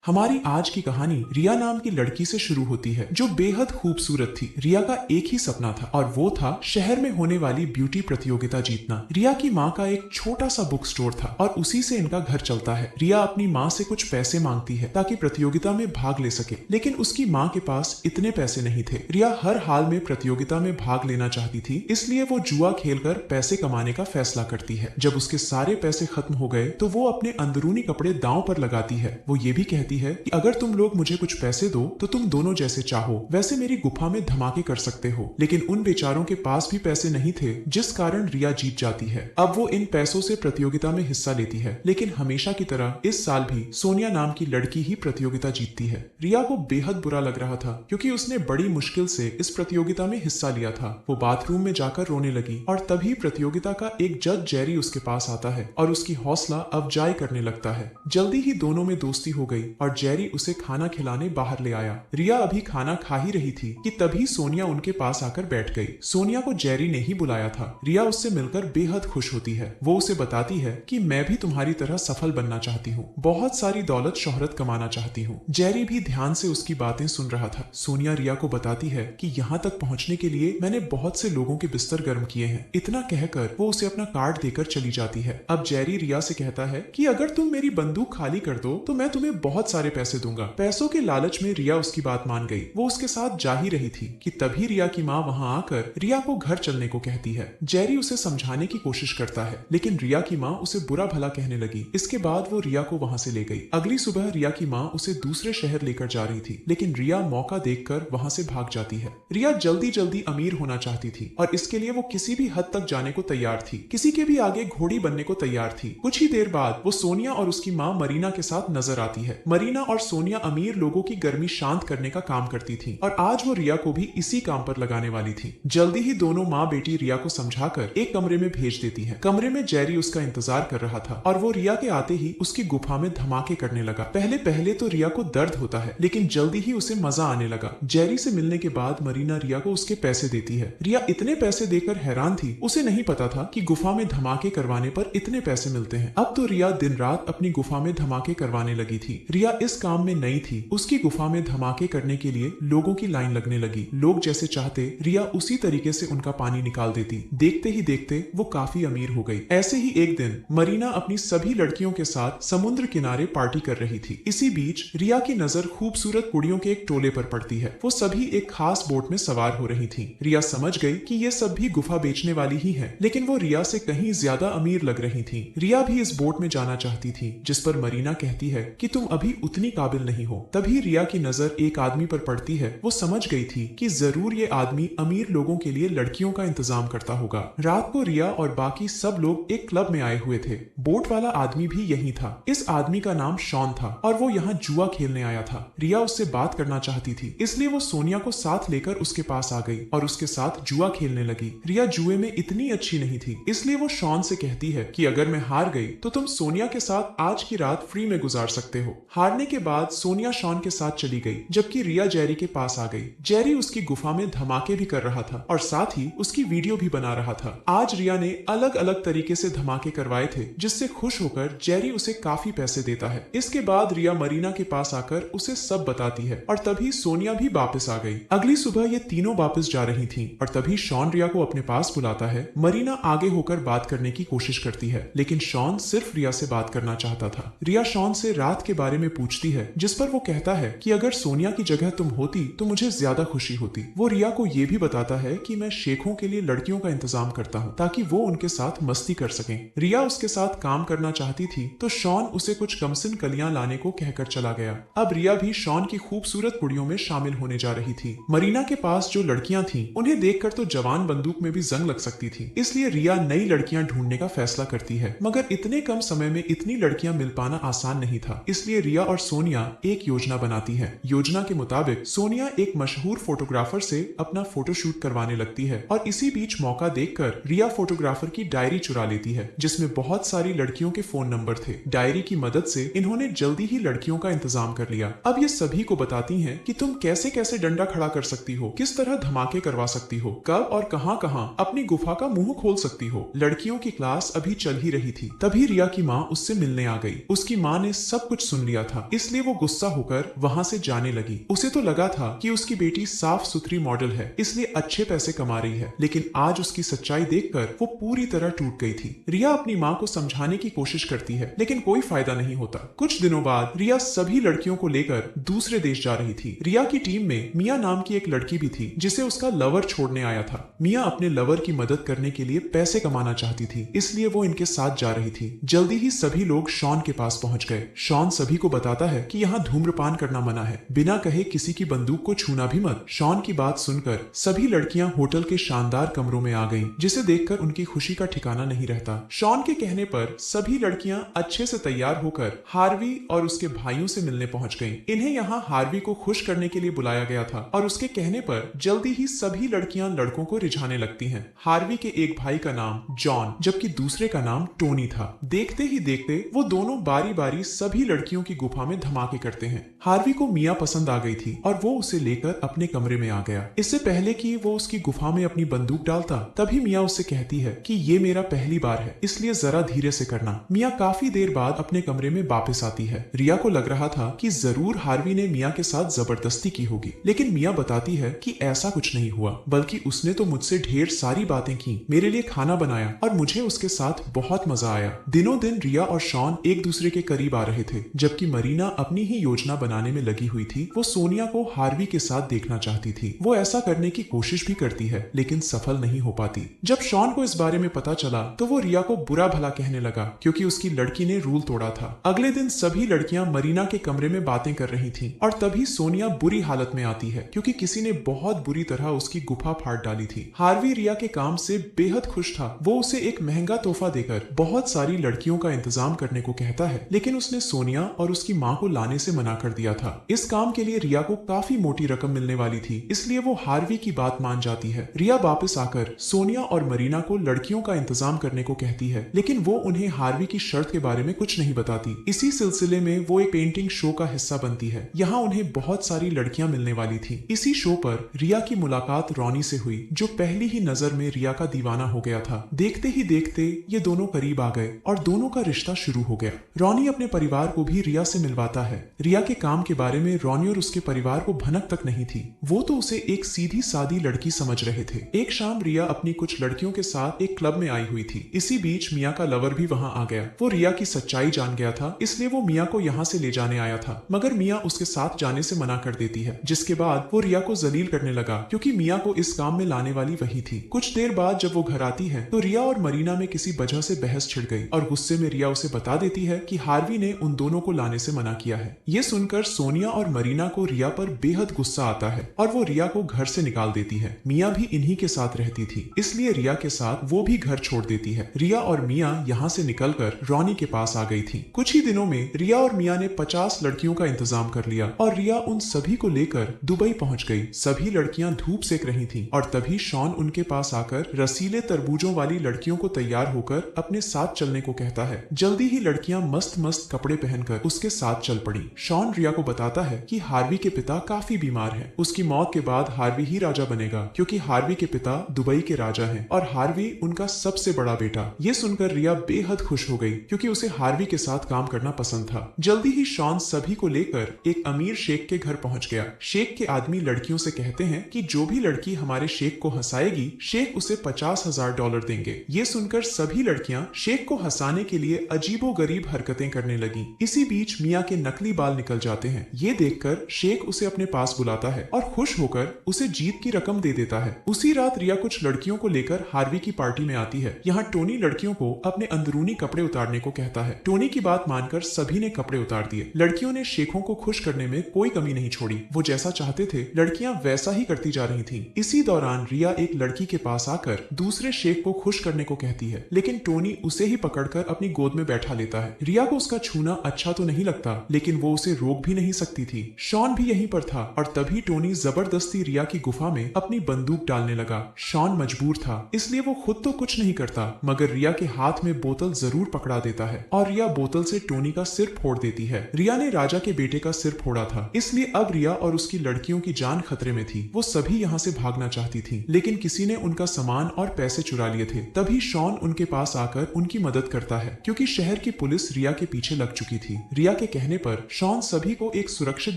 हमारी आज की कहानी रिया नाम की लड़की से शुरू होती है जो बेहद खूबसूरत थी। रिया का एक ही सपना था और वो था शहर में होने वाली ब्यूटी प्रतियोगिता जीतना। रिया की माँ का एक छोटा सा बुक स्टोर था और उसी से इनका घर चलता है। रिया अपनी माँ से कुछ पैसे मांगती है ताकि प्रतियोगिता में भाग ले सके, लेकिन उसकी माँ के पास इतने पैसे नहीं थे। रिया हर हाल में प्रतियोगिता में भाग लेना चाहती थी, इसलिए वो जुआ खेलकर पैसे कमाने का फैसला करती है। जब उसके सारे पैसे खत्म हो गए तो वो अपने अंदरूनी कपड़े दांव पर लगाती है। वो ये भी कहती है कि अगर तुम लोग मुझे कुछ पैसे दो तो तुम दोनों जैसे चाहो वैसे मेरी गुफा में धमाके कर सकते हो। लेकिन उन बेचारों के पास भी पैसे नहीं थे, जिस कारण रिया जीत जाती है। अब वो इन पैसों से प्रतियोगिता में हिस्सा लेती है, लेकिन हमेशा की तरह इस साल भी सोनिया नाम की लड़की ही प्रतियोगिता जीतती है। रिया को बेहद बुरा लग रहा था क्योंकि उसने बड़ी मुश्किल से इस प्रतियोगिता में हिस्सा लिया था। वो बाथरूम में जाकर रोने लगी और तभी प्रतियोगिता का एक जज जेरी उसके पास आता है और उसकी हौसला अफजाई करने लगता है। जल्दी ही दोनों में दोस्ती हो गई और जेरी उसे खाना खिलाने बाहर ले आया। रिया अभी खाना खा ही रही थी कि तभी सोनिया उनके पास आकर बैठ गई। सोनिया को जेरी ने ही बुलाया था। रिया उससे मिलकर बेहद खुश होती है। वो उसे बताती है कि मैं भी तुम्हारी तरह सफल बनना चाहती हूँ, बहुत सारी दौलत शोहरत कमाना चाहती हूँ। जेरी भी ध्यान से उसकी बातें सुन रहा था। सोनिया रिया को बताती है कि यहाँ तक पहुँचने के लिए मैंने बहुत से लोगों के बिस्तर गर्म किए हैं। इतना कहकर वो उसे अपना कार्ड देकर चली जाती है। अब जेरी रिया से कहता है कि अगर तुम मेरी बंदूक खाली कर दो तो मैं तुम्हें बहुत सारे पैसे दूंगा। पैसों के लालच में रिया उसकी बात मान गई। वो उसके साथ जा ही रही थी कि तभी रिया की माँ वहाँ आकर रिया को घर चलने को कहती है। जेरी उसे समझाने की कोशिश करता है, लेकिन रिया की माँ उसे बुरा भला कहने लगी। इसके बाद वो रिया को वहाँ से ले गई। अगली सुबह रिया की माँ उसे दूसरे शहर लेकर जा रही थी, लेकिन रिया मौका देखकर वहाँ से भाग जाती है। रिया जल्दी जल्दी अमीर होना चाहती थी और इसके लिए वो किसी भी हद तक जाने को तैयार थी, किसी के भी आगे घोड़ी बनने को तैयार थी। कुछ ही देर बाद वो सोनिया और उसकी माँ मरीना के साथ नजर आती है। मरीना और सोनिया अमीर लोगों की गर्मी शांत करने का काम करती थी और आज वो रिया को भी इसी काम पर लगाने वाली थी। जल्दी ही दोनों माँ बेटी रिया को समझाकर एक कमरे में भेज देती है। कमरे में जेरी उसका इंतजार कर रहा था और वो रिया के आते ही उसकी गुफा में धमाके करने लगा। पहले पहले तो रिया को दर्द होता है, लेकिन जल्दी ही उसे मजा आने लगा। जेरी से मिलने के बाद मरीना रिया को उसके पैसे देती है। रिया इतने पैसे देकर हैरान थी। उसे नहीं पता था कि गुफा में धमाके करवाने पर इतने पैसे मिलते हैं। अब तो रिया दिन रात अपनी गुफा में धमाके करवाने लगी थी। रिया इस काम में नई थी। उसकी गुफा में धमाके करने के लिए लोगों की लाइन लगने लगी। लोग जैसे चाहते रिया उसी तरीके से उनका पानी निकाल देती। देखते ही देखते वो काफी अमीर हो गई। ऐसे ही एक दिन मरीना अपनी सभी लड़कियों के साथ समुद्र किनारे पार्टी कर रही थी। इसी बीच रिया की नजर खूबसूरत कुड़ियों के एक टोले पर पड़ती है। वो सभी एक खास बोट में सवार हो रही थी। रिया समझ गई कि ये सब भी गुफा बेचने वाली ही है, लेकिन वो रिया से कहीं ज्यादा अमीर लग रही थी। रिया भी इस बोट में जाना चाहती थी, जिस पर मरीना कहती है कि तुम अभी उतनी काबिल नहीं हो। तभी रिया की नजर एक आदमी पर पड़ती है। वो समझ गई थी कि जरूर ये आदमी अमीर लोगों के लिए लड़कियों का इंतजाम करता होगा। रात को रिया और बाकी सब लोग एक क्लब में आए हुए थे। बोट वाला आदमी भी यही था। इस आदमी का नाम शॉन था और वो यहाँ जुआ खेलने आया था। रिया उससे बात करना चाहती थी, इसलिए वो सोनिया को साथ लेकर उसके पास आ गई और उसके साथ जुआ खेलने लगी। रिया जुए में इतनी अच्छी नहीं थी, इसलिए वो शॉन से कहती है कि अगर मैं हार गई तो तुम सोनिया के साथ आज की रात फ्री में गुजार सकते हो। हारने के बाद सोनिया शॉन के साथ चली गई, जबकि रिया जेरी के पास आ गई। जेरी उसकी गुफा में धमाके भी कर रहा था और साथ ही उसकी वीडियो भी बना रहा था। आज रिया ने अलग अलग तरीके से धमाके करवाए थे, जिससे खुश होकर जेरी उसे काफी पैसे देता है। इसके बाद रिया मरीना के पास आकर उसे सब बताती है और तभी सोनिया भी वापस आ गई। अगली सुबह ये तीनों वापस जा रही थी और तभी शॉन रिया को अपने पास बुलाता है। मरीना आगे होकर बात करने की कोशिश करती है, लेकिन शॉन सिर्फ रिया से बात करना चाहता था। रिया शॉन से रात के बारे में पूछती है, जिस पर वो कहता है कि अगर सोनिया की जगह तुम होती तो मुझे ज्यादा खुशी होती। वो रिया को ये भी बताता है कि मैं शेखों के लिए लड़कियों का इंतजाम करता हूँ ताकि वो उनके साथ मस्ती कर सकें। रिया उसके साथ काम करना चाहती थी तो शॉन उसे कुछ कमसिन कलियां लाने को कहकर चला गया। अब रिया भी शॉन की खूबसूरत कुड़ियों में शामिल होने जा रही थी। मरीना के पास जो लड़कियां थीं, उन्हें देखकर तो जवान बंदूक में भी जंग लग सकती थी, इसलिए रिया नई लड़कियां ढूंढने का फैसला करती है। मगर इतने कम समय में इतनी लड़कियां मिल पाना आसान नहीं था, इसलिए रिया और सोनिया एक योजना बनाती है। योजना के मुताबिक सोनिया एक मशहूर फोटोग्राफर से अपना फोटोशूट करवाने लगती है और इसी बीच मौका देखकर रिया फोटोग्राफर की डायरी चुरा लेती है, जिसमें बहुत सारी लड़कियों के फोन नंबर थे। डायरी की मदद से इन्होंने जल्दी ही लड़कियों का इंतजाम कर लिया। अब ये सभी को बताती हैं कि तुम कैसे कैसे डंडा खड़ा कर सकती हो, किस तरह धमाके करवा सकती हो, कब और कहां कहां अपनी गुफा का मुंह खोल सकती हो। लड़कियों की क्लास अभी चल ही रही थी, तभी रिया की माँ उससे मिलने आ गई। उसकी माँ ने सब कुछ सुन लिया था, इसलिए वो गुस्सा होकर वहाँ से जाने लगी। उसे तो लगा था कि उसकी बेटी साफ सुथरी मॉडल है, इसलिए अच्छे पैसे कमा रही है, लेकिन आज उसकी सच्चाई देखकर वो पूरी तरह टूट गई थी। रिया अपनी माँ को समझाने की कोशिश करती है, लेकिन कोई फायदा नहीं होता। कुछ दिनों बाद रिया सभी लड़कियों को लेकर दूसरे देश जा रही थी। रिया की टीम में मिया नाम की एक लड़की भी थी, जिसे उसका लवर छोड़ने आया था। मिया अपने लवर की मदद करने के लिए पैसे कमाना चाहती थी, इसलिए वो इनके साथ जा रही थी। जल्दी ही सभी लोग शॉन के पास पहुंच गए। शॉन सभी को बताता है कि यहाँ धूम्रपान करना मना है, बिना कहे किसी की बंदूक को छूना भी मत। शॉन की बात सुनकर सभी लड़कियां होटल के शानदार कमरों में आ गईं, जिसे देखकर उनकी खुशी का ठिकाना नहीं रहता। शॉन के कहने पर सभी लड़कियां अच्छे से तैयार होकर हार्वी और उसके भाइयों से मिलने पहुंच गईं। इन्हें यहाँ हार्वी को खुश करने के लिए बुलाया गया था और उसके कहने पर जल्दी ही सभी लड़कियां लड़कों को रिझाने लगती हैं। हार्वी के एक भाई का नाम जॉन जबकि दूसरे का नाम टोनी था। देखते ही देखते वो दोनों बारी बारी सभी लड़कियों की गुफा में धमाके करते हैं। हार्वी को मिया पसंद आ गई थी और वो उसे लेकर अपने कमरे में आ गया। इससे पहले कि वो उसकी गुफा में अपनी बंदूक डालता, तभी मिया उससे कहती है कि ये मेरा पहली बार है, इसलिए जरा धीरे से करना। मिया काफी देर बाद अपने कमरे में वापस आती है। रिया को लग रहा था कि जरूर हार्वी ने मिया के साथ जबरदस्ती की होगी, लेकिन मिया बताती है कि ऐसा कुछ नहीं हुआ, बल्कि उसने तो मुझसे ढेर सारी बातें की, मेरे लिए खाना बनाया और मुझे उसके साथ बहुत मजा आया। दिनों दिन रिया और शॉन एक दूसरे के करीब आ रहे थे, जबकि मरीना अपनी ही योजना बनाने में लगी हुई थी। वो सोनिया को हार्वी के साथ देखना चाहती थी। वो ऐसा करने की कोशिश भी करती है, लेकिन सफल नहीं हो पाती। जब शॉन को इस बारे में पता चला तो वो रिया को बुरा भला कहने लगा, क्योंकि उसकी लड़की ने रूल तोड़ा था। अगले दिन सभी लड़कियां मरीना के कमरे में बातें कर रही थीं और तभी सोनिया बुरी हालत में आती है, क्योंकि किसी ने बहुत बुरी तरह उसकी गुफा फाड़ डाली थी। हार्वी रिया के काम से बेहद खुश था। वो उसे एक महंगा तोहफा देकर बहुत सारी लड़कियों का इंतजाम करने को कहता है, लेकिन उसने सोनिया और उसकी माँ को लाने से मना कर दिया था। इस काम के लिए रिया को काफी मोटी रकम मिलने वाली थी, इसलिए वो हार्वी की बात मान जाती है। रिया वापस आकर सोनिया और मरीना को लड़कियों का इंतजाम करने को कहती है, लेकिन वो उन्हें हार्वी की शर्त के बारे में कुछ नहीं बताती। इसी सिलसिले में वो एक पेंटिंग शो का हिस्सा बनती है। यहाँ उन्हें बहुत सारी लड़कियां मिलने वाली थी। इसी शो पर रिया की मुलाकात रॉनी से हुई, जो पहली ही नजर में रिया का दीवाना हो गया था। देखते ही देखते ये दोनों करीब आ गए और दोनों का रिश्ता शुरू हो गया। रॉनी अपने परिवार को भी रिया से मिलवाता है। रिया के काम के बारे में रॉनी और उसके परिवार को भनक तक नहीं थी। वो तो उसे एक सीधी सादी लड़की समझ रहे थे। एक शाम रिया अपनी कुछ लड़कियों के साथ एक क्लब में आई हुई थी। इसी बीच मिया का लवर भी वहाँ आ गया। वो रिया की सच्चाई जान गया था, इसलिए वो मिया को यहाँ से ले जाने आया था, मगर मिया उसके साथ जाने से मना कर देती है, जिसके बाद वो रिया को जलील करने लगा, क्योंकि मिया को इस काम में लाने वाली वही थी। कुछ देर बाद जब वो घर आती है तो रिया और मरीना में किसी वजह से बहस छिड़ गई और गुस्से में रिया उसे बता देती है कि हार्वी ने उन दोनों को लाने से मना किया है। ये सुनकर सोनिया और मरीना को रिया पर बेहद गुस्सा आता है और वो रिया को घर से निकाल देती है। मिया भी इन्हीं के साथ रहती थी, इसलिए रिया के साथ वो भी घर छोड़ देती है। रिया और मिया यहाँ से निकलकर रॉनी के पास आ गई थी। कुछ ही दिनों में रिया और मिया ने 50 लड़कियों का इंतजाम कर लिया और रिया उन सभी को लेकर दुबई पहुंच गई। सभी लड़कियां धूप सेक रही थीं और तभी शॉन उनके पास आकर रसीले तरबूजों वाली लड़कियों को तैयार होकर अपने साथ चलने को कहता है। जल्दी ही लड़कियां मस्त मस्त कपड़े पहनकर उसके साथ चल पड़ी। शॉन रिया को बताता है कि हार्वी के पिता काफी बीमार हैं। उसकी मौत के बाद हार्वी ही राजा बनेगा, क्योंकि हार्वी के पिता दुबई के राजा हैं और हार्वी उनका सबसे बड़ा बेटा। ये सुनकर रिया बेहद खुश हो गई, क्योंकि उसे हार्वी के साथ काम करना पसंद था। जल्दी ही शॉन सभी को लेकर एक अमीर शेख के घर पहुंच गया। शेख के आदमी लड़कियों से कहते हैं कि जो भी लड़की हमारे शेख को हंसाएगी, शेख उसे $50,000 देंगे। ये सुनकर सभी लड़कियां शेख को हंसाने के लिए अजीबोगरीब हरकतें करने लगी। इसी बीच मिया के नकली बाल निकल जाते हैं। ये देखकर शेख उसे अपने पास बुलाता है और खुश होकर उसे जीत की रकम दे देता है। उसी रात रिया कुछ लड़कियों को लेकर हार्वी की पार्टी में आती है। यहाँ टोनी लड़कियों को अपने अंदरूनी कपड़े उतारने को कहता है। टोनी की बात मानकर सभी ने कपड़े उतार दिए। लड़कियों ने शेखों को खुश करने में कोई कमी नहीं छोड़ी। वो जैसा चाहते थे लड़कियां वैसा ही करती जा रही थीं। इसी दौरान रिया एक लड़की के पास आकर दूसरे शेख को खुश करने को कहती है, लेकिन टोनी उसे ही पकड़कर अपनी गोद में बैठा लेता है। रिया को उसका छूना अच्छा तो नहीं लगता, लेकिन वो उसे रोक भी नहीं सकती थी। शॉन भी यहीं पर था और तभी टोनी जबरदस्ती रिया की गुफा में अपनी बंदूक डालने लगा। शॉन मजबूर था, इसलिए वो खुद तो कुछ नहीं करता, मगर रिया के हाथ में बोतल जरूर पकड़ा देता है और रिया बोतल से टोनी का सिर फोड़ देती है। रिया ने राजा के बेटे का सिर फोड़ा था, इसलिए अब रिया और उसकी लड़कियों की जान खतरे में थी। वो सभी यहाँ से भागना चाहती थी, लेकिन किसी ने उनका सामान और पैसे चुरा लिए थे। तभी शॉन उनके पास आकर उनकी मदद करता है, क्योंकि शहर की पुलिस रिया के पीछे लग चुकी थी। रिया के कहने पर शॉन सभी को एक सुरक्षित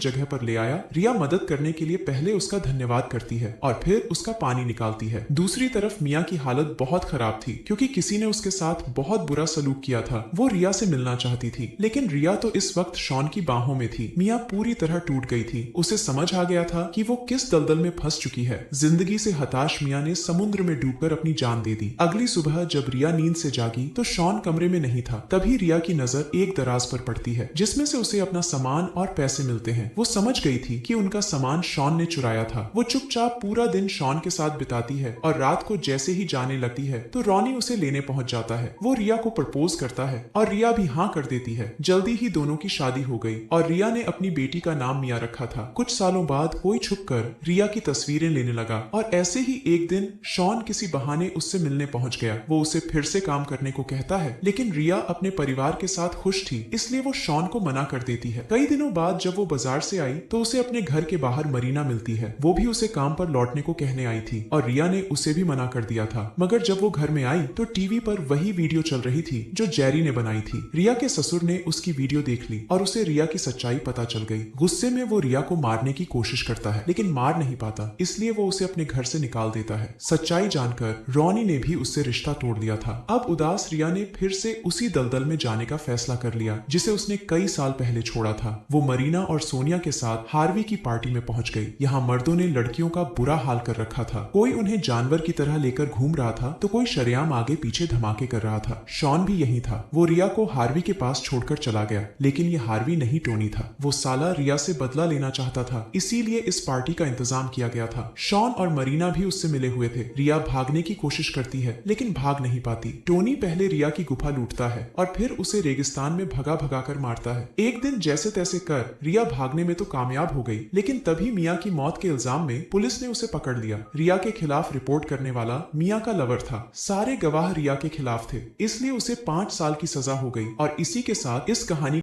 जगह पर ले आया। रिया मदद करने के लिए पहले उसका धन्यवाद करती है और फिर उसका पानी निकालती है। दूसरी तरफ मिया की हालत बहुत खराब थी क्योंकि किसी ने उसके साथ बहुत बुरा सलूक किया था। वो रिया से मिलना चाहती थी, लेकिन रिया तो इस वक्त शॉन की बाहों में थी। मिया पूरी तरह टूट गई थी। उसे समझ आ गया था कि वो किस दलदल में फंस चुकी है। जिंदगी से हताश मिया ने समुद्र में डूबकर अपनी जान दे दी। अगली सुबह जब रिया नींद से जागी तो शॉन कमरे में नहीं था। तभी रिया की नजर एक दराज पर पड़ती है जिसमें से उसे अपना सामान और पैसे मिलते हैं। वो समझ गई थी कि उनका सामान शॉन ने चुराया था। वो चुपचाप पूरा दिन शॉन के साथ बिताती है और रात को जैसे ही जाने लगती है तो रॉनी उसे लेने पहुंच जाता है। वो रिया को प्रपोज करता है और रिया भी हाँ कर देती है। जल्दी ही दोनों की शादी हो गई और रिया ने अपनी बेटी का नाम मिया रखा था। कुछ सालों बाद कोई छुपकर रिया की तस्वीरें लेने लगा और ऐसे ही एक दिन शॉन किसी बहाने उससे मिलने पहुंच गया। वो उसे फिर से काम करने को कहता है, लेकिन रिया अपने परिवार के साथ खुश थी, इसलिए वो शॉन को मना कर देती है। कई दिनों बाद जब वो बाजार से आई तो उसे अपने घर के बाहर मरीना मिलती है। वो भी उसे काम पर लौटने को कहने आई थी और रिया ने उसे भी मना कर दिया था। मगर जब वो घर में आई तो टीवी पर वही वीडियो चल रही थी जो जेरी ने बनाई थी। रिया के ससुर ने उसकी वीडियो देख ली और उसे रिया की सच्चाई पता चल गई। गुस्से में वो रिया को मारने की कोशिश करता है, लेकिन मार नहीं पाता, इसलिए वो उसे अपने घर से निकाल देता है। सच्चाई जानकर रॉनी ने भी उससे रिश्ता तोड़ दिया था। अब उदास रिया ने फिर से उसी दलदल में जाने का फैसला कर लिया जिसे उसने कई साल पहले छोड़ा था। वो मरीना और सोनिया के साथ हार्वी की पार्टी में पहुंच गई। यहाँ मर्दों ने लड़कियों का बुरा हाल कर रखा था। कोई उन्हें जानवर की तरह लेकर घूम रहा था तो कोई शरेआम आगे पीछे धमाके कर रहा था। शॉन भी यही था। वो रिया को हार्वी के पास छोड़कर चला गया, लेकिन ये हार्वी नहीं टोनी था। वो साला रिया से बदला लेना चाहता था, इसीलिए इस पार्टी का इंतजाम किया गया था। शॉन और मरीना भी उससे मिले हुए थे। रिया भागने की कोशिश करती है लेकिन भाग नहीं पाती। टोनी पहले रिया की गुफा लूटता है और फिर उसे रेगिस्तान में भगा भगा कर मारता है। एक दिन जैसे तैसे कर रिया भागने में तो कामयाब हो गई, लेकिन तभी मिया की मौत के इल्जाम में पुलिस ने उसे पकड़ लिया। रिया के खिलाफ रिपोर्ट करने वाला मिया का लवर था। सारे गवाह रिया के खिलाफ थे, इसलिए उसे 5 साल की सजा हो गई। और इसी के साथ इस कहानी